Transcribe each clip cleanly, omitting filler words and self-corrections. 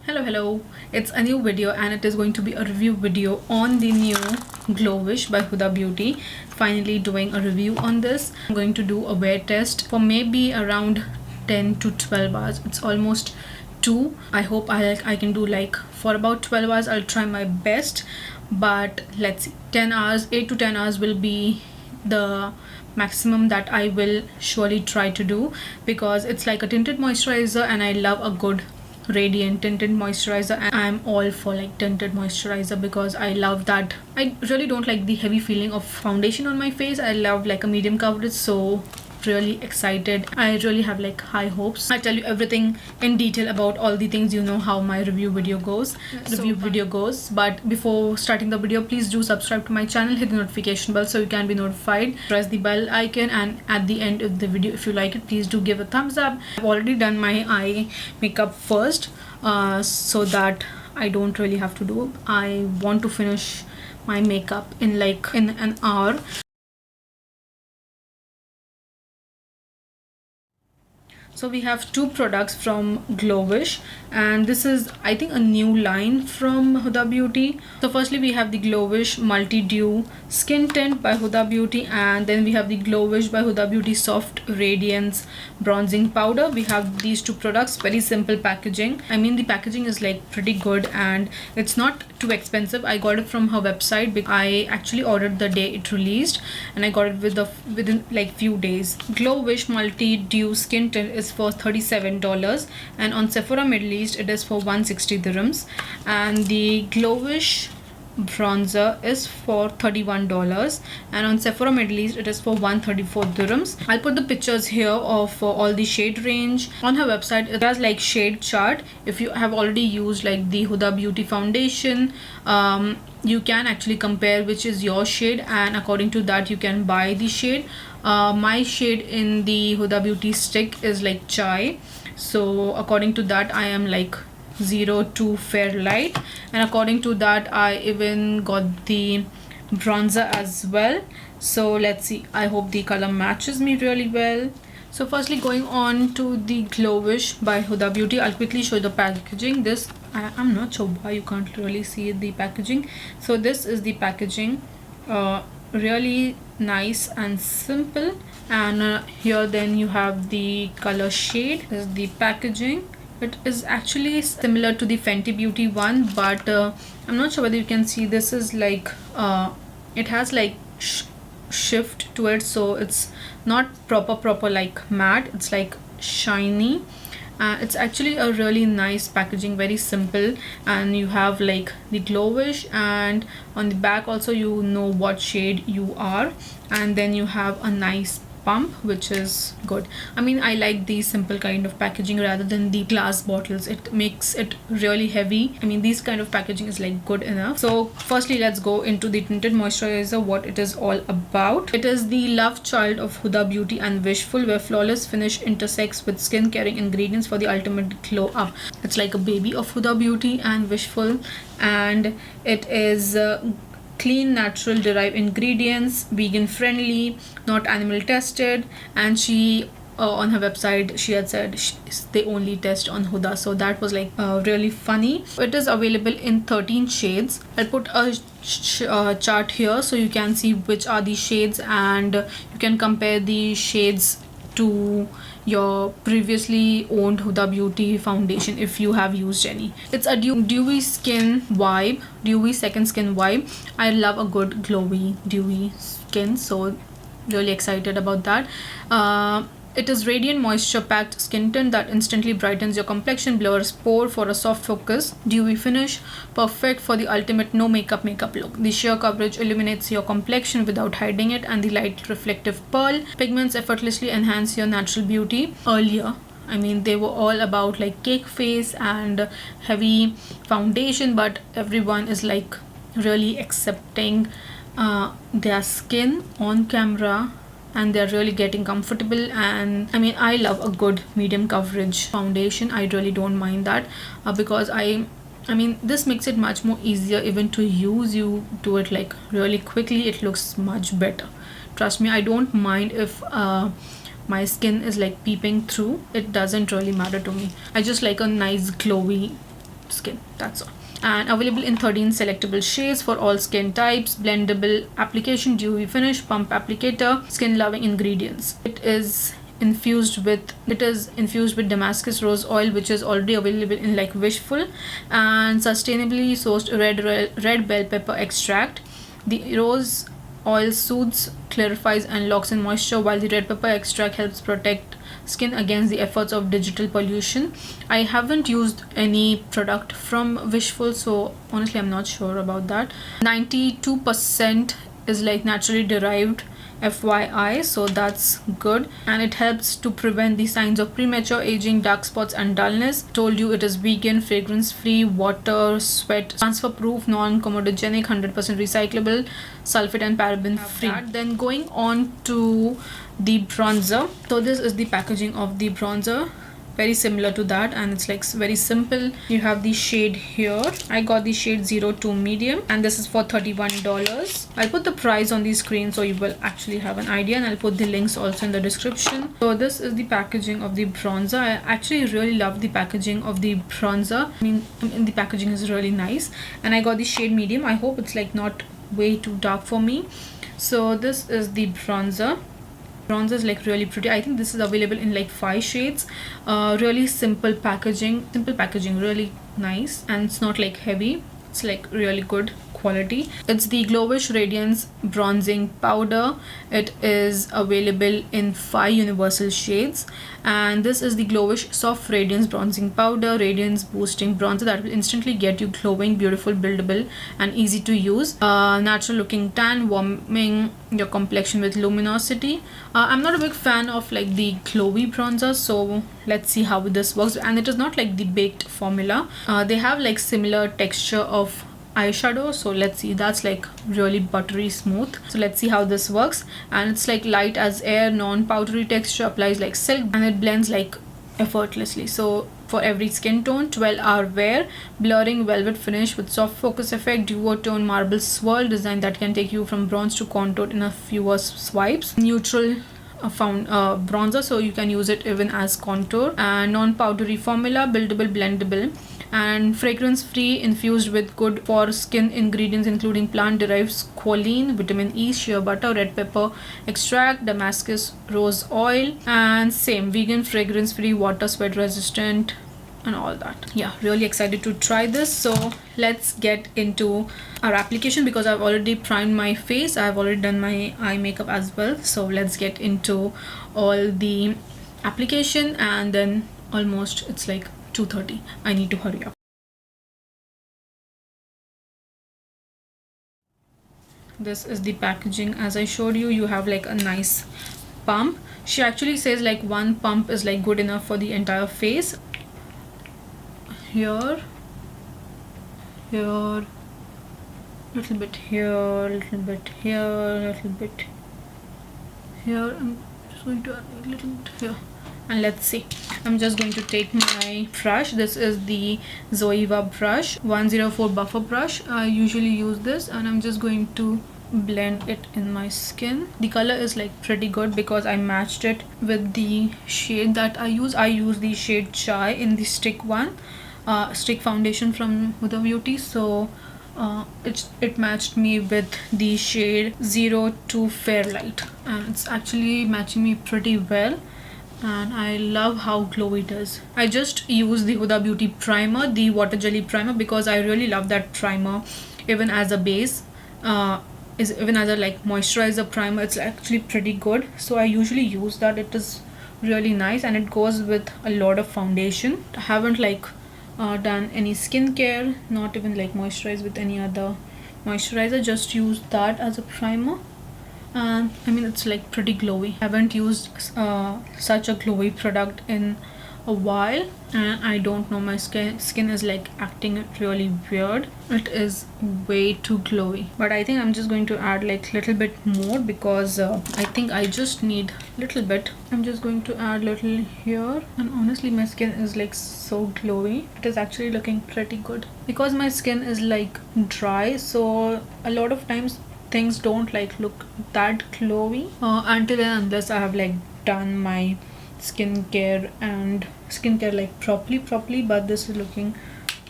Hello, it's a new video and it is going to be a review video on the new Glowish by Huda Beauty. Finally doing a review on this. I'm going to do a wear test for maybe around 10 to 12 hours. It's almost 2. I hope I can do like for about 12 hours. I'll try my best, but let's see. 10 hours, 8 to 10 hours will be the maximum that I will surely try to do, because it's like a tinted moisturizer and I love a good radiant tinted moisturizer, and I'm all for like tinted moisturizer because I love that. I really don't like the heavy feeling of foundation on my face. I love like a medium coverage, so really excited. I really have like high hopes. I'll tell you everything in detail about all the things. You know how my review video goes. But before starting the video, please do subscribe to my channel, hit the notification bell so you can be notified, press the bell icon, and at the end of the video, if you like it, please do give a thumbs up. I've already done my eye makeup first, so that I don't really have to do. I want to finish my makeup in an hour. So we have two products from Glowish, and this is I think a new line from Huda Beauty. So firstly we have the Glowish Multi Dew Skin Tint by Huda Beauty, and then we have the Glowish by Huda Beauty Soft Radiance Bronzing Powder. We have these two products, very simple packaging. I mean, the packaging is like pretty good and it's not too expensive. I got it from her website because I actually ordered the day it released and I got it within like few days. Glowish Multi Dew Skin Tint is for $37, and on Sephora Middle East it is for 160 dirhams, and the Glowish bronzer is for $31, and on Sephora Middle East it is for 134 dirhams. I'll put the pictures here of all the shade range. On her website it has like shade chart. If you have already used like the Huda Beauty foundation, you can actually compare which is your shade, and according to that you can buy the shade. My shade in the Huda Beauty stick is like chai, so according to that I am like 02 fair light, and according to that I even got the bronzer as well. So let's see, I hope the color matches me really well. So firstly, going on to the Glowish by Huda Beauty, I'll quickly show the packaging. This I'm not sure why you can't really see the packaging. So this is the packaging, really nice and simple, and here then you have the color shade. This is the packaging. It is actually similar to the Fenty Beauty one, but I'm not sure whether you can see. This is like it has like shift to it, so it's not proper like matte. It's like shiny. It's actually a really nice packaging, very simple, and you have like the Glowish, and on the back also you know what shade you are, and then you have a nice pump, which is good. I mean, I like the simple kind of packaging rather than the glass bottles. It makes it really heavy. I mean, these kind of packaging is like good enough. So firstly, let's go into the tinted moisturizer, what it is all about. It is the love child of Huda Beauty and Wishful, where flawless finish intersects with skin caring ingredients for the ultimate glow up. It's like a baby of Huda Beauty and Wishful, and it is clean, natural, derived ingredients, vegan friendly, not animal tested, and she on her website she had said they only test on Huda, so that was like really funny. It is available in 13 shades. I'll put a chart here so you can see which are the shades, and you can compare the shades to your previously owned Huda Beauty foundation if you have used any. It's a dewy skin vibe, dewy second skin vibe. I love a good glowy dewy skin, so really excited about that. It is radiant moisture packed skin tint that instantly brightens your complexion, blurs pore for a soft focus, dewy finish, perfect for the ultimate no makeup look. The sheer coverage illuminates your complexion without hiding it, and the light reflective pearl pigments effortlessly enhance your natural beauty. Earlier, I mean, they were all about like cake face and heavy foundation, but everyone is like really accepting their skin on camera, and they're really getting comfortable. And I mean, I love a good medium coverage foundation. I really don't mind that, because I mean, this makes it much more easier even to use. You do it like really quickly, it looks much better. Trust me, I don't mind if my skin is like peeping through. It doesn't really matter to me. I just like a nice glowy skin. That's all. And available in 13 selectable shades for all skin types. Blendable application, dewy finish, pump applicator, skin loving ingredients. It is infused with Damascus rose oil, which is already available in like Wishful, and sustainably sourced red bell pepper extract. The rose oil soothes, clarifies and locks in moisture, while the red pepper extract helps protect skin against the efforts of digital pollution. I haven't used any product from Wishful, so honestly I'm not sure about that. 92% is like naturally derived, FYI, so that's good, and it helps to prevent the signs of premature aging, dark spots and dullness. Told you it is vegan, fragrance free, water, sweat transfer proof, non-comedogenic, 100% recyclable, sulfate and paraben free. Then going on to the bronzer. So this is the packaging of the bronzer, very similar to that, and it's like very simple. You have the shade here. I got the shade 02 medium, and this is for $31. I'll put the price on the screen so you will actually have an idea, and I'll put the links also in the description. So this is the packaging of the bronzer. I actually really love the packaging of the bronzer. I mean the packaging is really nice, and I got the shade medium. I hope it's like not way too dark for me. So this is the bronzer. Bronzer is like really pretty. I think this is available in like 5 shades. Really simple packaging, really nice, and it's not like heavy. It's like really good quality. It's the Glowish Radiance bronzing powder. It is available in 5 universal shades, and this is the Glowish Soft Radiance bronzing powder, radiance boosting bronzer that will instantly get you glowing, beautiful, buildable and easy to use. Natural looking tan, warming your complexion with luminosity. I'm not a big fan of like the glowy bronzer, so let's see how this works. And it is not like the baked formula. They have like similar texture of eyeshadow, so let's see. That's like really buttery smooth, so let's see how this works. And it's like light as air, non-powdery texture, applies like silk, and it blends like effortlessly. So for every skin tone, 12-hour wear, blurring velvet finish with soft focus effect, duotone marble swirl design that can take you from bronze to contour in a fewer swipes. Neutral bronzer, so you can use it even as contour, and non-powdery formula, buildable, blendable, and fragrance free, infused with good for skin ingredients including plant derived squalene, vitamin E, shea butter, red pepper extract, Damascus rose oil, and same vegan, fragrance free, water, sweat resistant and all that. Yeah, really excited to try this. So let's get into our application, because I've already primed my face, I've already done my eye makeup as well. So let's get into all the application, and then almost it's like 2:30. I need to hurry up. This is the packaging. As I showed you, you have like a nice pump. She actually says like one pump is like good enough for the entire face. Here, little bit here, little bit here, little bit here. I'm just going to add a little bit here, and let's see. I'm just going to take my brush. This is the Zoeva brush, 104 buffer brush. I usually use this, and I'm just going to blend it in my skin. The color is like pretty good because I matched it with the shade that I use. I use the shade Chai in the stick one, stick foundation from Huda Beauty. So it matched me with the shade 02 Fairlight, and it's actually matching me pretty well, and I love how glowy it is. I just use the Huda Beauty primer, the water jelly primer, because I really love that primer even as a base, even as a like moisturizer primer. It's actually pretty good, so I usually use that. It is really nice, and it goes with a lot of foundation. I haven't like done any skincare, not even like moisturize with any other moisturizer, just use that as a primer, and I mean it's like pretty glowy. I haven't used such a glowy product in a while, and I don't know, my skin is like acting really weird. It is way too glowy, but I think I'm just going to add like little bit more, because I think I just need little bit. I'm just going to add little here, and honestly my skin is like so glowy. It is actually looking pretty good because my skin is like dry, so a lot of times things don't like look that glowy until and unless I have like done my skincare like properly, but this is looking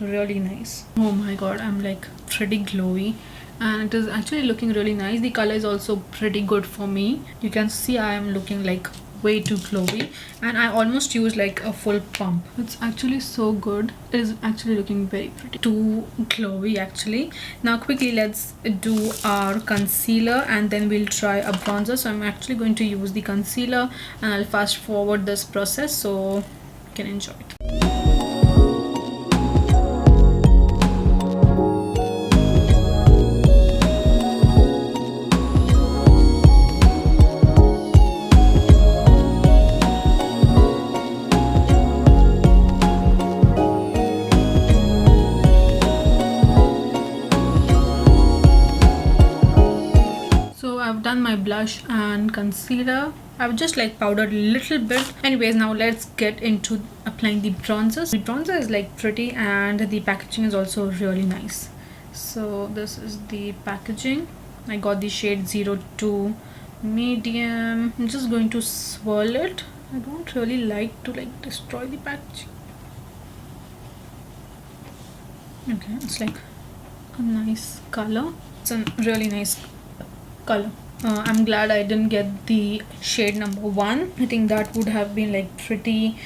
really nice. Oh my god, I'm like pretty glowy, and it is actually looking really nice. The color is also pretty good for me. You can see I am looking like way too glowy, and I almost use like a full pump. It's actually so good. It is actually looking very pretty, too glowy actually. Now quickly let's do our concealer, and then we'll try a bronzer. So I'm actually going to use the concealer, and I'll fast forward this process so you can enjoy it. I've done my blush and concealer. I've just like powdered a little bit. Anyways, now let's get into applying the bronzers. The bronzer is like pretty, and the packaging is also really nice. So this is the packaging. I got the shade 02 medium. I'm just going to swirl it. I don't really like to like destroy the packaging. Okay, it's like a nice color. It's a really nice color. I'm glad I didn't get the shade number 1. I think that would have been like pretty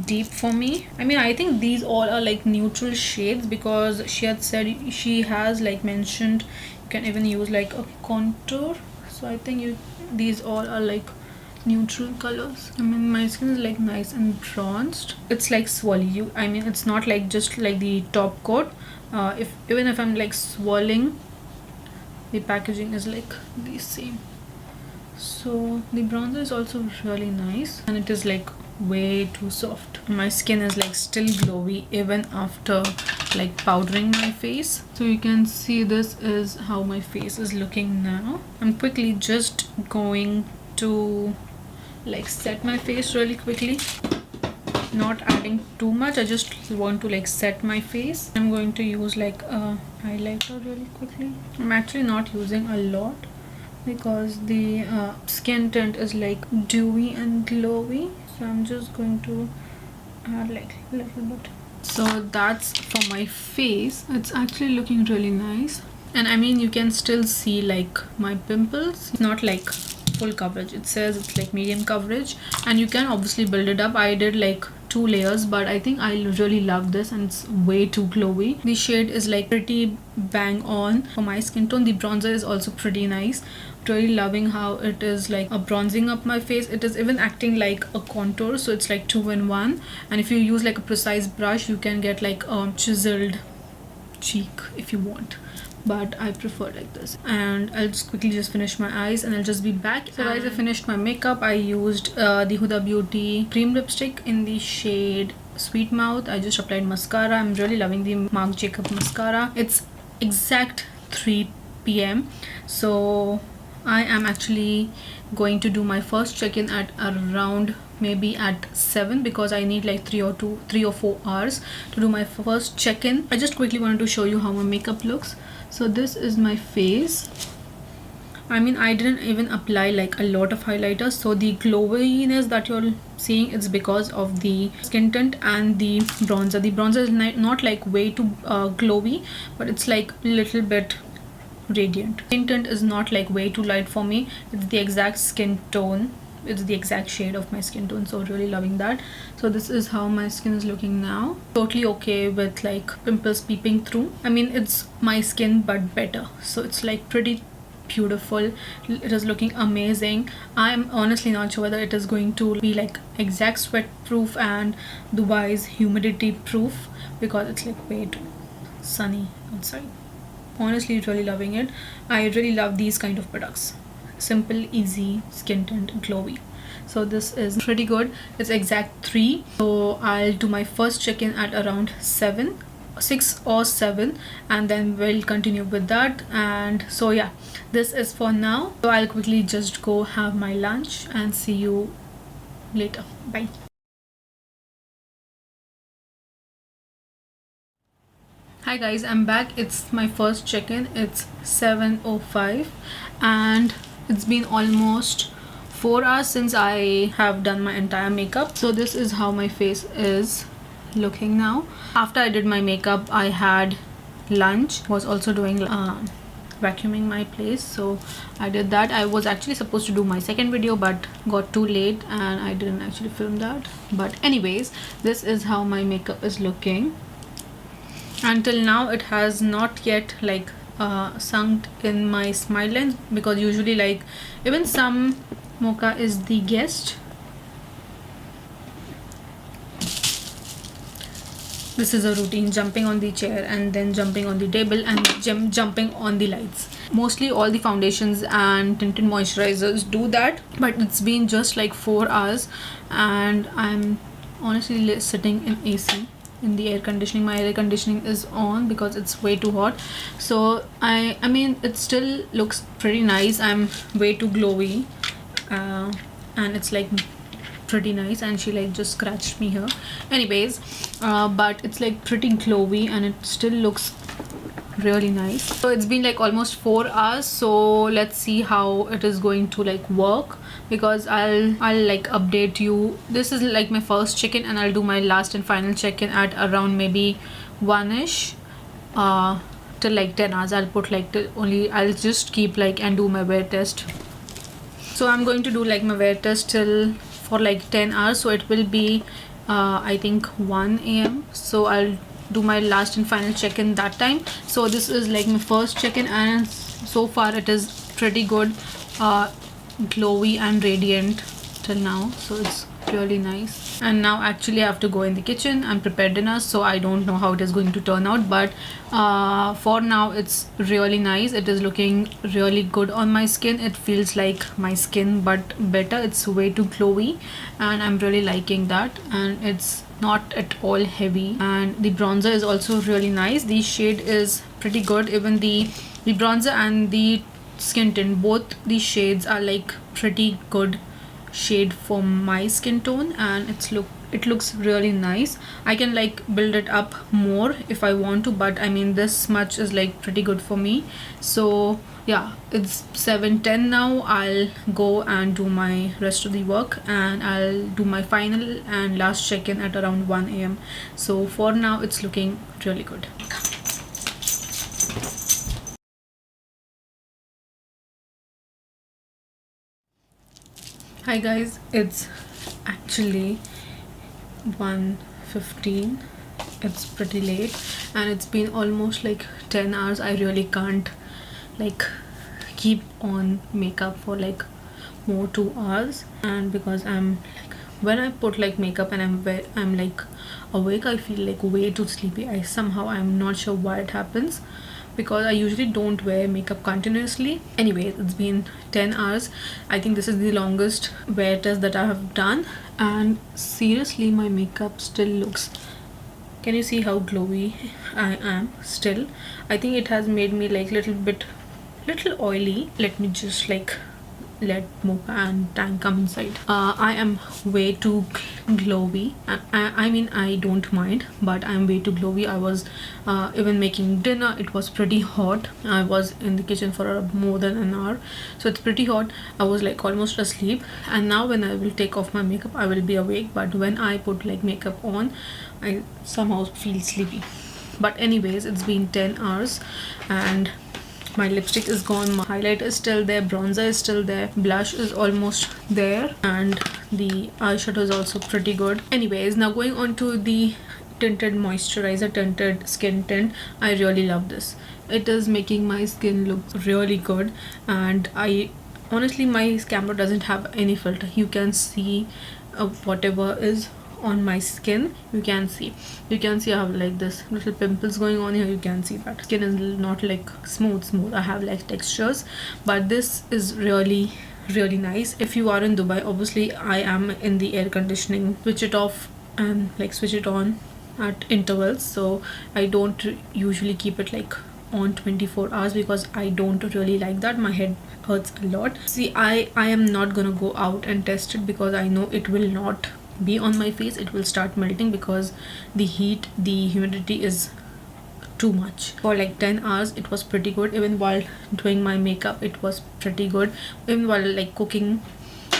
deep for me. I mean, I think these all are like neutral shades, because she had said, she has like mentioned you can even use like a contour. So I think these all are like neutral colors. I mean, my skin is like nice and bronzed. It's like swirly. I mean, it's not like just like the top coat. Even if I'm like swirling, the packaging is like the same. So the bronzer is also really nice, and it is like way too soft. My skin is like still glowy even after like powdering my face. So you can see this is how my face is looking now. I'm quickly just going to like set my face really quickly, not adding too much. I just want to like set my face. I'm going to use like a highlighter really quickly. I'm actually not using a lot, because the skin tint is like dewy and glowy, so I'm just going to add like a little bit. So that's for my face. It's actually looking really nice, and I mean, you can still see like my pimples. It's not like full coverage. It says it's like medium coverage, and you can obviously build it up. I did like 2 layers, but I think I really love this, and it's way too glowy. The shade is like pretty bang on for my skin tone. The bronzer is also pretty nice. Really loving how it is like a bronzing up my face. It is even acting like a contour, so it's like 2 in 1. And if you use like a precise brush, you can get like a chiseled cheek if you want, but I prefer like this. And I'll just quickly just finish my eyes, and I'll just be back. So guys, I finished my makeup. I used the Huda Beauty cream lipstick in the shade Sweet Mouth. I just applied mascara. I'm really loving the Marc Jacob mascara. It's exact 3 p.m. so I am actually going to do my first check-in at around maybe at 7, because I need like 3 or 4 hours to do my first check-in. I just quickly wanted to show you how my makeup looks. So this is my face. I mean, I didn't even apply like a lot of highlighters, so the glowiness that you're seeing is because of the skin tint and the bronzer. The bronzer is not like way too glowy, but it's like a little bit radiant. Skin tint is not like way too light for me. It's the exact skin tone. It's the exact shade of my skin tone, so really loving that. So this is how my skin is looking now. Totally okay with like pimples peeping through. I mean, it's my skin but better, so it's like pretty beautiful. It is looking amazing. I'm honestly not sure whether it is going to be like exact sweat proof and Dubai's humidity proof, because it's like way too sunny outside. Honestly, really loving it. I really love these kind of products. Simple, easy, skin tint, glowy. So this is pretty good. It's exact 3. So I'll do my first check-in at around 6 or 7, and then we'll continue with that. And so yeah, this is for now. So I'll quickly just go have my lunch and see you later. Bye. Hi guys, I'm back. It's my first check-in. It's 7:05, and it's been almost 4 hours since I have done my entire makeup. So this is how my face is looking now. After I did my makeup, I had lunch, was also doing vacuuming my place, so I did that. I was actually supposed to do my second video but got too late and I didn't actually film that. But anyways, this is how my makeup is looking. Until now it has not yet like sunk in my smile lines, because usually like even some Mocha is the guest. This is a routine, jumping on the chair and then jumping on the table and jumping on the lights. Mostly all the foundations and tinted moisturizers do that, but it's been just like 4 hours and I'm honestly sitting in AC in the air conditioning. My air conditioning is on because it's way too hot, so I mean it still looks pretty nice. I'm way too glowy and it's like pretty nice, and she like just scratched me here. Anyways, but it's like pretty glowy and it still looks really nice. So it's been like almost 4 hours, so let's see how it is going to like work, because I'll like update you. This is like my first check-in and I'll do my last and final check-in at around maybe 1ish till like 10 hours. I'll put like I'll just keep like and do my wear test. So I'm going to do like my wear test till for like 10 hours, so it will be I think 1 a.m. so I'll do my last and final check-in that time. So this is like my first check-in and so far it is pretty good, glowy and radiant till now, so it's really nice. And now actually I have to go in the kitchen and prepare dinner, so I don't know how it is going to turn out, but for now it's really nice. It is looking really good on my skin. It feels like my skin but better. It's way too glowy and I'm really liking that, and it's not at all heavy, and the bronzer is also really nice. The shade is pretty good. Even the bronzer and the skin tint, both the shades are like pretty good shade for my skin tone, and it looks really nice. I can like build it up more if I want to, but I mean this much is like pretty good for me. So yeah, it's 7:10 now. I'll go and do my rest of the work and I'll do my final and last check-in at around 1 a.m. So for now it's looking really good. Hi guys, it's actually 1:15. It's pretty late and it's been almost like 10 hours. I really can't like keep on makeup for like more 2 hours, and because I'm like, when I put like makeup and I'm like awake, I feel like way too sleepy. I'm not sure why it happens, because I usually don't wear makeup continuously. Anyways, it's been 10 hours. I think this is the longest wear test that I have done, and seriously my makeup still looks, can you see how glowy I am still? I think it has made me like little oily. Let me just like let Mocha and Tang come inside. I am way too glowy. I mean I don't mind, but I'm way too glowy. I was even making dinner. It was pretty hot. I was in the kitchen for more than an hour, so it's pretty hot. I was like almost asleep, and now when I will take off my makeup I will be awake, but when I put like makeup on I somehow feel sleepy. But anyways, it's been 10 hours and my lipstick is gone, my highlight is still there, bronzer is still there, blush is almost there, and the eyeshadow is also pretty good. Anyways, now going on to the tinted moisturizer, tinted skin tint. I really love this. It is making my skin look really good, and I honestly, my camera doesn't have any filter. You can see whatever is on my skin. You can see I have like this little pimples going on here. You can see that skin is not like smooth. I have like textures, but this is really nice. If you are in Dubai, obviously I am in the air conditioning, switch it off and like switch it on at intervals, so I don't usually keep it like on 24 hours because I don't really like that. My head hurts a lot. See, I am not gonna go out and test it because I know it will not be on my face. It will start melting because the heat, the humidity is too much. For like 10 hours it was pretty good. Even while doing my makeup it was pretty good. Even while like cooking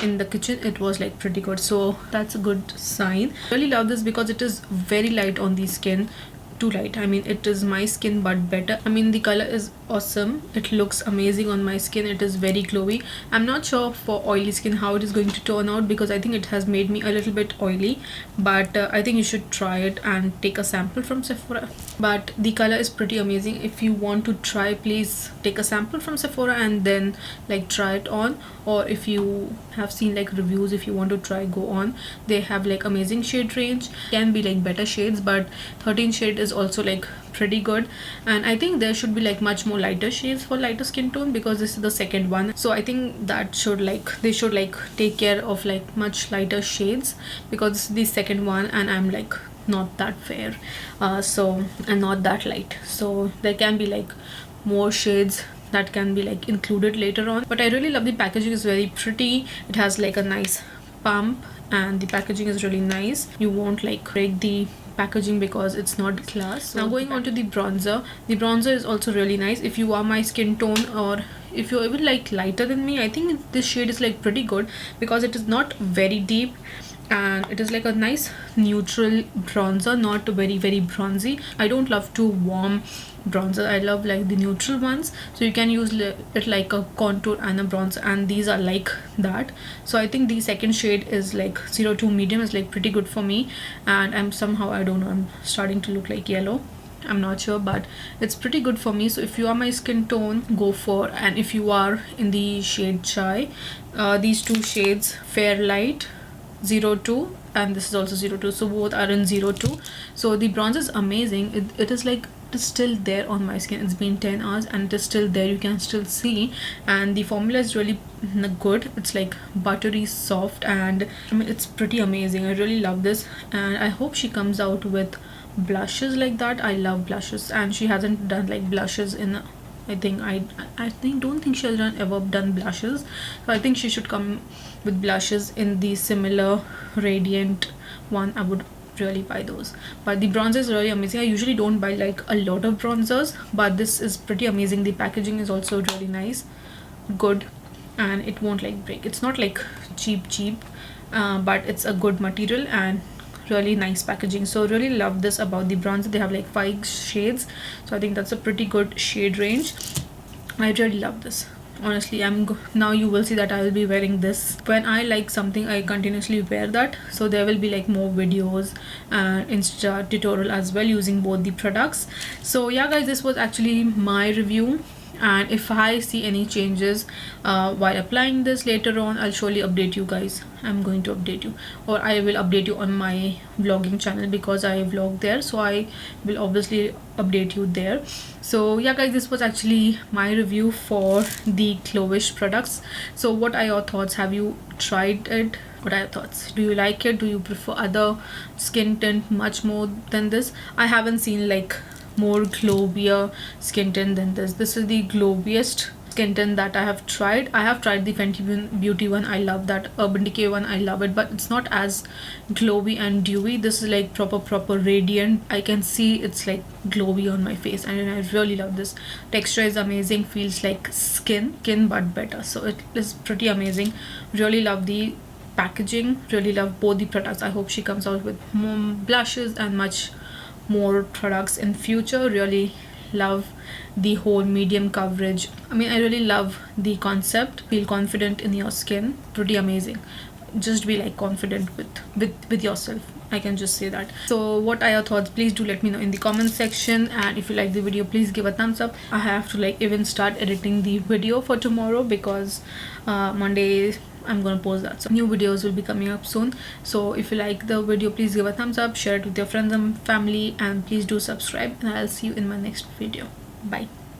in the kitchen, it was like pretty good. So that's a good sign. Really love this because it is very light on the skin. Too light, I mean, it is my skin but better. I mean, the color is awesome, it looks amazing on my skin, it is very glowy. I'm not sure for oily skin how it is going to turn out, because I think it has made me a little bit oily, but I think you should try it and take a sample from Sephora. But the color is pretty amazing. If you want to try, please take a sample from Sephora and then like try it on, or if you have seen like reviews, if you want to try, go on. They have like amazing shade range, can be like better shades, but 13 shade is also like pretty good. And I think there should be like much more lighter shades for lighter skin tone, because this is the second one. So I think that should like, they should like take care of like much lighter shades, because this is the second one and I'm like not that fair, so, and not that light, so there can be like more shades that can be like included later on. But I really love the packaging, is very pretty. It has like a nice pump and the packaging is really nice. You won't like break the packaging because it's not glass. So now going on to the bronzer. The bronzer is also really nice. If you are my skin tone, or if you're even like lighter than me, I think this shade is like pretty good, because it is not very deep and it is like a nice neutral bronzer, not very bronzy. I don't love too warm bronzer, I love like the neutral ones, so you can use it like a contour and a bronzer, and these are like that. So I think the second shade is like 02 medium is like pretty good for me, and I'm somehow, I don't know, I'm starting to look like yellow, I'm not sure, but it's pretty good for me. So if you are my skin tone, go for. And if you are in the shade chai, these two shades, fair light 02 and this is also 02, so both are in 02. So the bronze is amazing. It is like, it is still there on my skin. It's been 10 hours and it is still there, you can still see. And the formula is really good. It's like buttery soft, and I mean, it's pretty amazing. I really love this, and I hope she comes out with blushes like that. I love blushes, and she hasn't done like blushes in, I don't think she has ever done blushes. So I think she should come with blushes in the similar radiant one. I would really buy those. But the bronzer is really amazing. I usually don't buy like a lot of bronzers, but this is pretty amazing. The packaging is also really nice, good, and it won't like break. It's not like cheap, but it's a good material and really nice packaging. So really love this about the bronzer. They have like 5 shades, so I think that's a pretty good shade range. I really love this. Honestly, now you will see that I will be wearing this. When I like something, I continuously wear that. So there will be like more videos and Insta tutorial as well using both the products. So yeah guys, this was actually my review, and if I see any changes while applying this later on, I'll surely update you guys. I'm going to update you, or I will update you on my vlogging channel, because I vlog there, so I will obviously update you there. So yeah guys, this was actually my review for the Glowish products. So what are your thoughts? Have you tried it? What are your thoughts? Do you like it? Do you prefer other skin tint much more than this? I haven't seen like more glowier skin tint than this. This is the glowiest skin tint that I have tried. I have tried the Fenty Beauty one, I love that. Urban Decay one, I love it, but it's not as glowy and dewy. This is like proper radiant. I can see it's like glowy on my face, and I really love this. Texture is amazing, feels like skin but better. So it is pretty amazing. Really love the packaging, really love both the products. I hope she comes out with more blushes and much more products in future. Really love the whole medium coverage. I mean, I really love the concept. Feel confident in your skin. Pretty amazing. Just be like confident with yourself, I can just say that. So what are your thoughts? Please do let me know in the comment section, and if you like the video, please give a thumbs up. I have to like even start editing the video for tomorrow, because Monday I'm gonna post that, so new videos will be coming up soon. So if you like the video, please give a thumbs up, share it with your friends and family, and please do subscribe, and I'll see you in my next video. Bye.